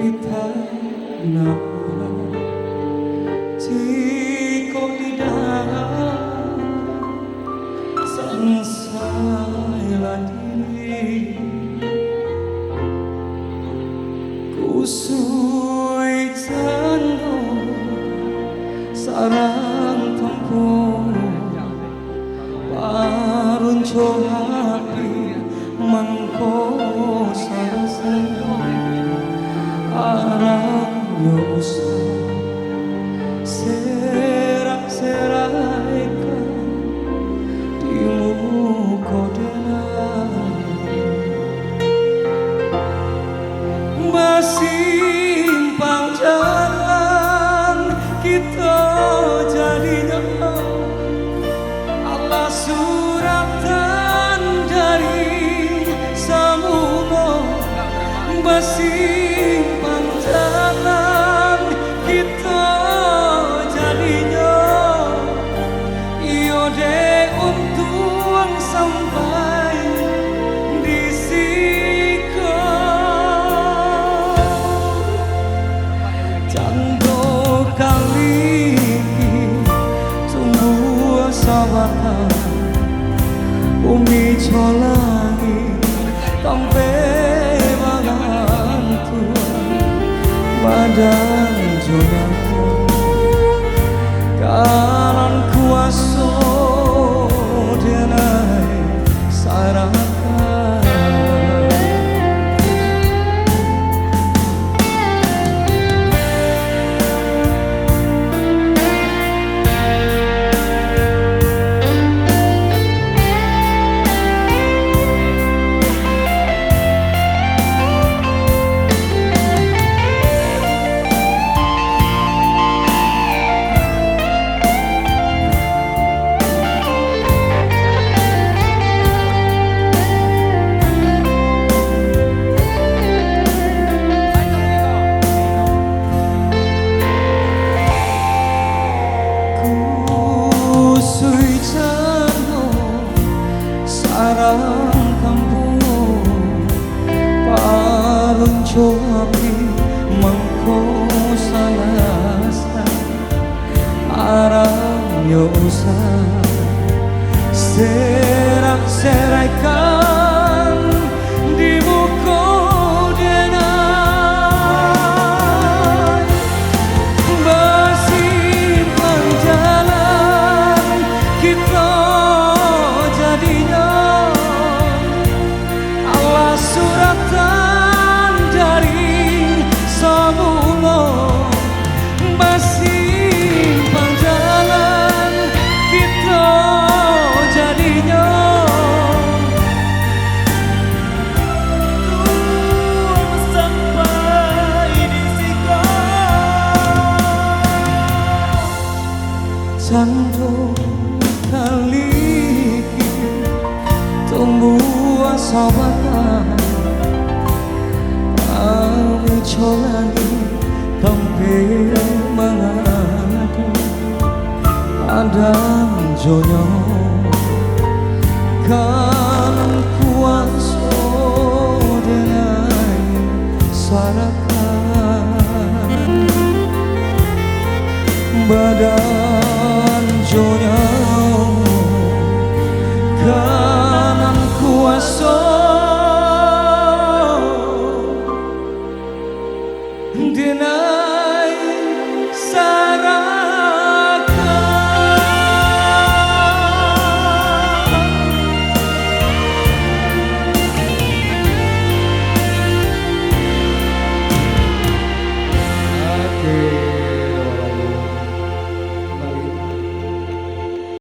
kita napa jika tidak sansailah diri kusui jano sarang tempo parunco hati mangko sarasa arang yo usah serak-seraika dimu kodena basimpang jalan kita jadinya Allah suratan dari samuno basimpang jalan kita jadinya iyo de untung sampai di siko jando kali tunggu sabatan umi colangi tampe bangantu badan jodohku kanan kuaso denai sarakan sarang kampung parunco api mangko salasa arang yo usah serak-seraikan di buku denai basimpang jalan kita jadinya suratan dari samuno basimpang jalan kita jadinya sampai di siko jando kali tumbuh sabatan colani tampe mangatu adang jonyo